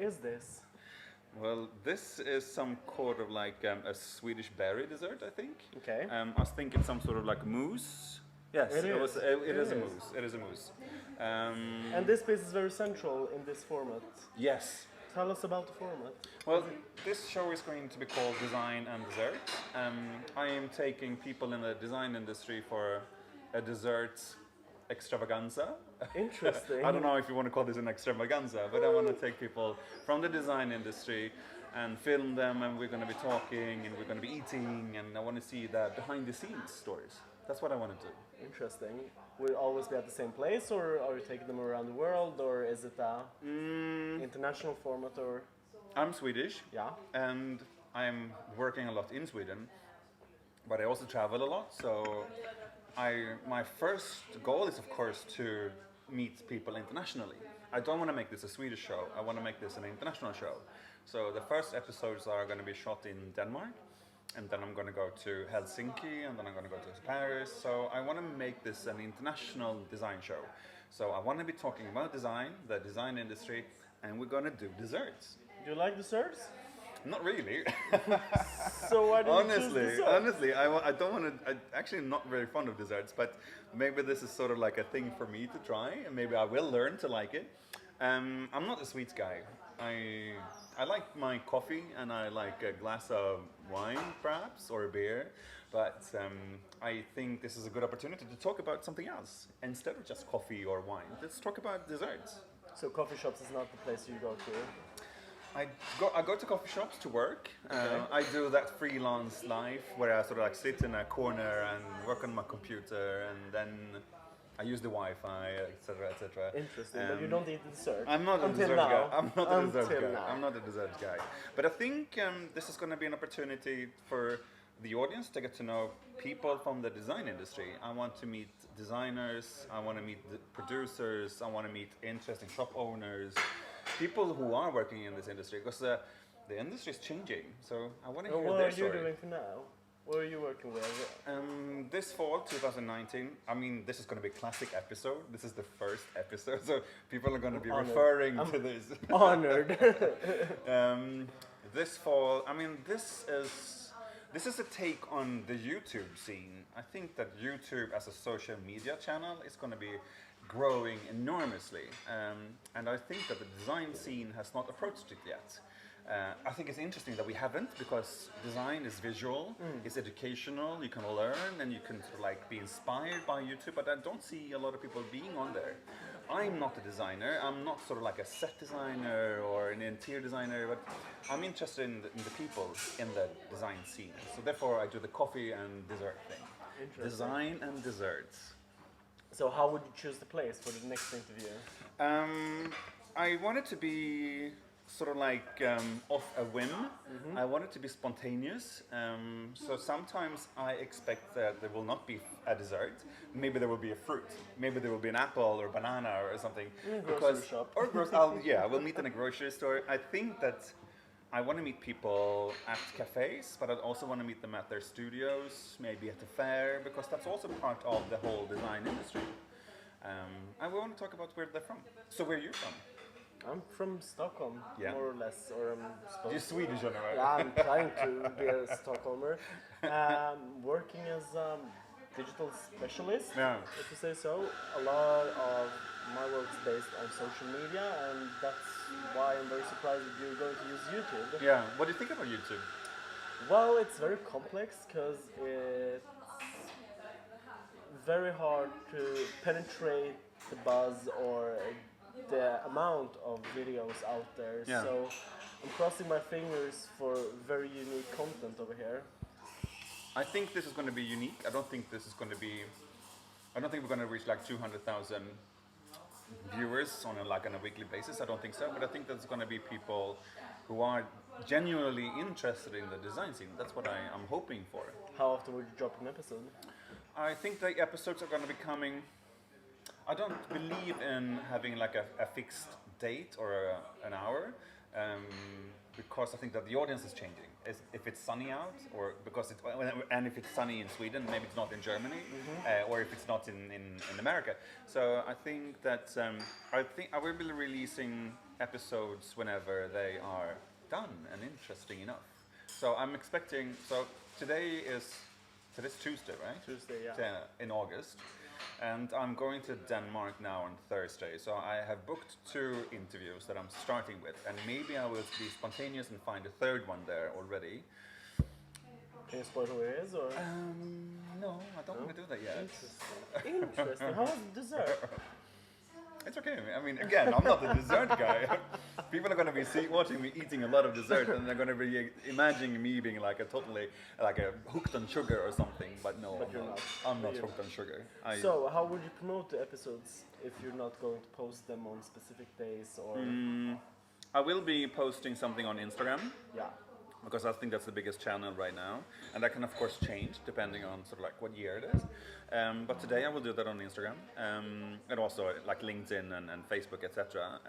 is this? Well, this is some sort of like a Swedish berry dessert, I think. Okay. I was thinking some sort of like mousse. Yes, It is. It is a It is. mousse. It is a mousse. And this piece is very central in this format. Yes. Tell us about the format. Well, this show is going to be called Design and Dessert. I am taking people in the design industry for a dessert extravaganza. Interesting. I don't know if you want to call this an extravaganza, but I want to take people from the design industry and film them, and we're going to be talking, and we're going to be eating, and I want to see the behind the scenes stories. That's what I want to do. Interesting. Will it always be at the same place, or are you taking them around the world, or is it a international format, or? I'm Swedish, Yeah. and I'm working a lot in Sweden, but I also travel a lot. So, my first goal is, of course, to meet people internationally. I don't want to make this a Swedish show. I want to make this an international show. So the first episodes are going to be shot in Denmark, and then I'm going to go to Helsinki, and then I'm going to go to Paris. So I want to make this an international design show. So I want to be talking about design, the design industry, and we're going to do desserts. Do you like desserts? Not really. So why did you choose dessert? Honestly, I don't want to. I'm actually not very fond of desserts, but maybe this is sort of like a thing for me to try, and maybe I will learn to like it. I'm not a sweets guy. I like my coffee, and I like a glass of wine, perhaps, or a beer. But I think this is a good opportunity to talk about something else instead of just coffee or wine. Let's talk about desserts. So coffee shops is not the place you go to. I go to coffee shops to work. I do that freelance life where I sort of like sit in a corner and work on my computer, and then I use the Wi-Fi, etc., etc. Interesting, but you don't eat the dessert. I'm not a Until dessert now. guy. I'm not a dessert Until guy. now. I'm not a dessert guy. But I think this is going to be an opportunity for the audience to get to know people from the design industry. I want to meet designers. I want to meet the producers. I want to meet interesting shop owners, people who are working in this industry, because the industry is changing. So I want to hear What their are you story. doing for now? What are you working with? This fall, 2019, I mean, this is going to be a classic episode. This is the first episode, so people are going to be Honored. referring to this. Honored. This fall, I mean, this is a take on the YouTube scene. I think that YouTube as a social media channel is going to be growing enormously, and I think that the design scene has not approached it yet. I think it's interesting that we haven't, because design is visual, it's educational, you can learn and you can sort of like be inspired by YouTube, but I don't see a lot of people being on there. I'm not a designer, I'm not sort of like a set designer or an interior designer, but I'm interested in the people in the design scene. So therefore I do the coffee and dessert thing. Interesting. Design and desserts. So how would you choose the place for the next interview? I want it to be sort of like off a whim. I want it to be spontaneous. So sometimes I expect that there will not be a dessert. Maybe there will be a fruit. Maybe there will be an apple or banana or something. Grocery shop. Or we'll meet in a grocery store. I think that I want to meet people at cafes, but I also want to meet them at their studios, maybe at the fair, because that's also part of the whole design industry. And we want to talk about where they're from. So where are you from? I'm from Stockholm, Yeah. more or less, or I'm supposed You're Swedish, you know, right? Yeah, I'm trying to be a Stockholmer. Working as a digital specialist, Yeah. if you say so. A lot of my work is based on social media, and that's why I'm very surprised that you're going to use YouTube. Yeah. What do you think about YouTube? Well, it's very complex because it's very hard to penetrate the buzz or the amount of videos out there. Yeah. So I'm crossing my fingers for very unique content over here. I think this is going to be unique. I don't think we're going to reach like 200,000 viewers on a weekly basis. I don't think so. But I think there's going to be people who are genuinely interested in the design scene. That's what I'm hoping for. How often would you drop an episode? I think the episodes are going to be coming. I don't believe in having like a fixed date or an hour, because I think that the audience is changing. if it's sunny out, or because it's and if it's sunny in Sweden, maybe it's not in Germany, or if it's not in America. So I think that I will be releasing episodes whenever they are done and interesting enough. So I'm expecting. So today's Tuesday, right? Tuesday, yeah. In August. And I'm going to Denmark now on Thursday, so I have booked 2 interviews that I'm starting with, and maybe I will be spontaneous and find a third one there already. Can you spoil who it is, or? No, I don't want to do that yet. Interesting. How was the dessert? It's okay. I mean, again, I'm not the dessert guy. People are going to be watching me eating a lot of dessert, and they're going to be imagining me being like a hooked on sugar or something. But no, But you're not. I'm not You're hooked on sugar. So, how would you promote the episodes if you're not going to post them on specific days, or? I will be posting something on Instagram, Yeah. because I think that's the biggest channel right now, and that can of course change depending on sort of like what year it is. But today I will do that on Instagram, and also like LinkedIn and Facebook, etc.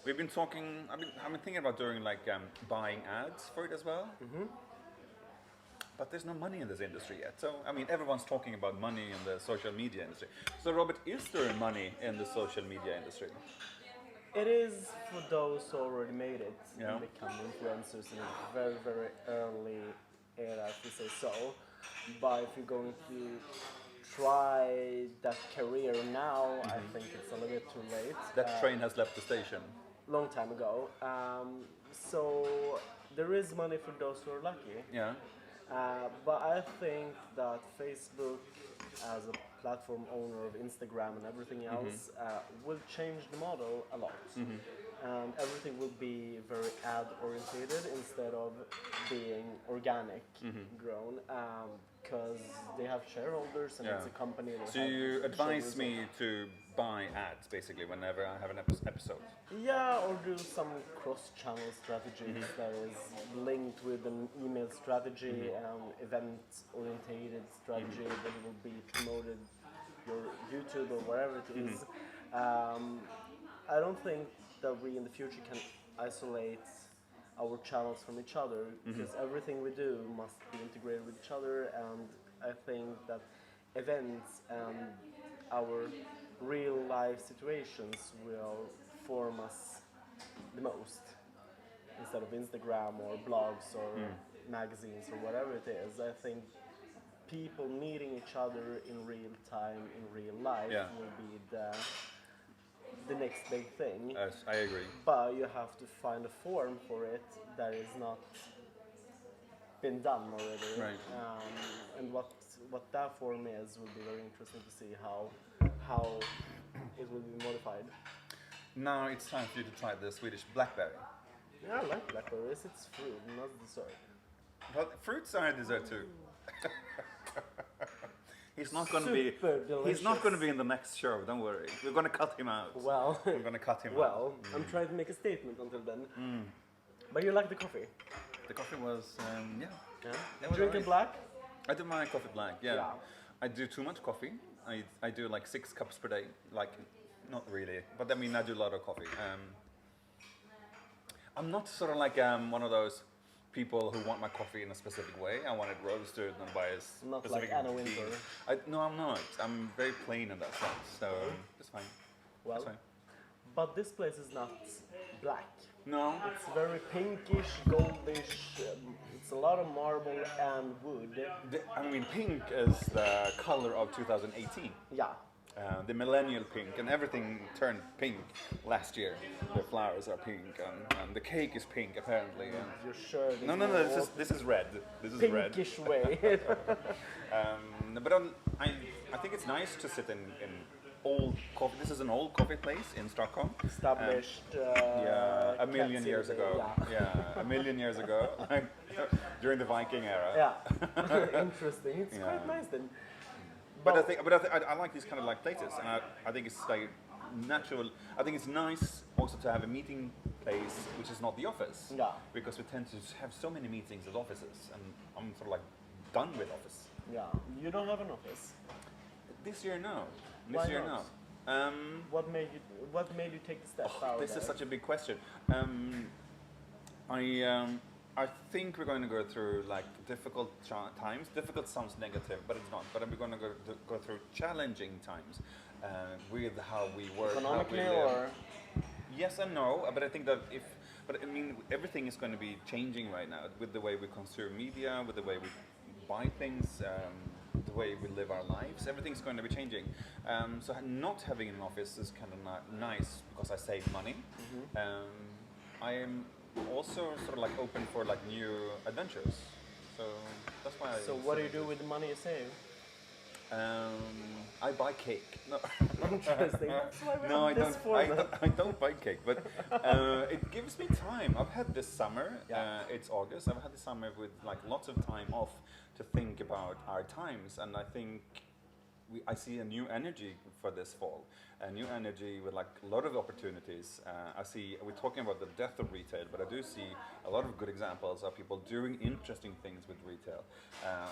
We've been talking. I've been thinking about doing like buying ads for it as well. But there's no money in this industry yet. So I mean, everyone's talking about money in the social media industry. So Robert, is there money in the social media industry? It is for those who already made it Yeah. and become influencers in a very, very early era, if we say so. But if you're going to try that career now, I think it's a little bit too late. That train has left the station. Long time ago. So there is money for those who are lucky. Yeah. But I think that Facebook, as a platform owner of Instagram and everything else, will change the model a lot. And everything will be very ad orientated instead of being organic grown, because they have shareholders and Yeah. it's a company that So have you advise shareholders. me to buy ads basically whenever I have an episode. Yeah, or do some cross-channel strategies that is linked with an email strategy and event-orientated strategy that will be promoted your YouTube or wherever it is. I don't think that we in the future can isolate our channels from each other, because everything we do must be integrated with each other, and I think that events and our real life situations will form us the most, instead of Instagram or blogs or magazines or whatever it is. I think people meeting each other in real time, in real life, Yeah. will be the next big thing. Yes, I agree. But you have to find a form for it that is not been done already. Right. And what that form is will be very interesting to see how it will be modified. Now it's time for you to try the Swedish blackberry. Yeah, I like blackberries. It's fruit, not dessert. Well, fruits are a dessert too. He's not going to be. Super He's not going to delicious. be in the next show. Don't worry. We're going to cut him out. Well, We're going to cut him well, out. I'm trying to make a statement until then. But you like the coffee? The coffee was yeah. Yeah. That was Drinking alright. black? I do my coffee black. Yeah. Yeah. I do too much coffee. I do like 6 cups per day. Like, not really, but I mean I do a lot of coffee. I'm not sort of like one of those people who want my coffee in a specific way. I want it roasted and by a Not specific like Anna bean. Wintour. No, I'm not. I'm very plain in that sense. So it's fine. Well, It's fine. but this place is not black. No. It's very pinkish, goldish. It's a lot of marble and wood. I mean, pink is the color of 2018. Yeah. The millennial pink, and everything turned pink last year. The flowers are pink, and the cake is pink apparently. And Your shirt is no, more this is red. This is red. pinkish way. But I think it's nice to sit in old coffee. This is an old coffee place in Stockholm. Established. Yeah, a million cats years in ago. the- Yeah, a million years ago, during the Viking era. Yeah. Interesting. It's Yeah. quite nice then. But I like these kind of like places, and I think it's like natural. I think it's nice also to have a meeting place which is not the office. Yeah. Because we tend to have so many meetings at offices, and I'm sort of like done with office. Yeah. You don't have an office. This year, no. This Why year, not? no. What made you take the step out? This is there? such a big question. I think we're going to go through like difficult times. Difficult sounds negative, but it's not. But we're going to go through challenging times with how we work, Economically, how we live. or Yes and no, but I think that but I mean, everything is going to be changing right now with the way we consume media, with the way we buy things, the way we live our lives. Everything's going to be changing. So not having an office is kind of nice because I save money. I am also sort of like open for like new adventures. So that's why. so what do you do with the money you save? I buy cake. No. Interesting. That's why we No, I have this don't. format. I don't buy cake, but it gives me time. I've had this summer. Yeah. It's August. I've had this summer with like lots of time off to think about our times, and I think I see a new energy for this fall. A new energy with like a lot of opportunities. We're talking about the death of retail, but I do see a lot of good examples of people doing interesting things with retail,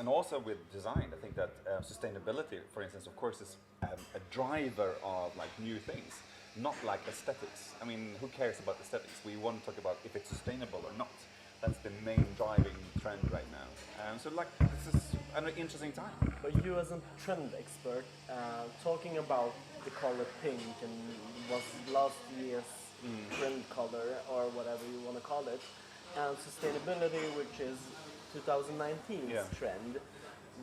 and also with design. I think that sustainability, for instance, of course, is a driver of like new things, not like aesthetics. I mean, who cares about aesthetics? We want to talk about if it's sustainable or not. That's the main driving trend right now. So like, this is an interesting time. But you as a trend expert, talking about the color pink and was last year's trend color or whatever you want to call it, and sustainability, which is 2019's Yeah. trend,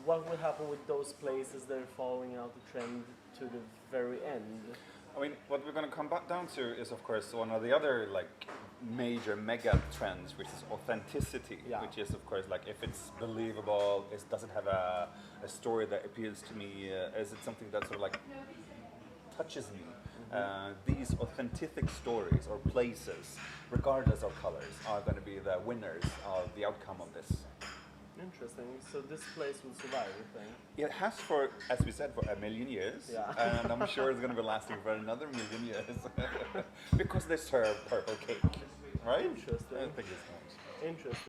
what will happen with those places that are following out the trend to the very end? I mean, what we're going to come back down to is, of course, one of the other like major mega trends, which is authenticity. Yeah. Which is, of course, like if it's believable, does it have a story that appeals to me? Is it something that sort of like touches me? These authentic stories or places, regardless of colors, are going to be the winners of the outcome of this. Interesting. So this place will survive, you think? It has for, as we said, for 1,000,000 years, Yeah. and I'm sure it's going to be lasting for another 1,000,000 years because they serve purple cake, right? Interesting. I think it's nice. Interesting.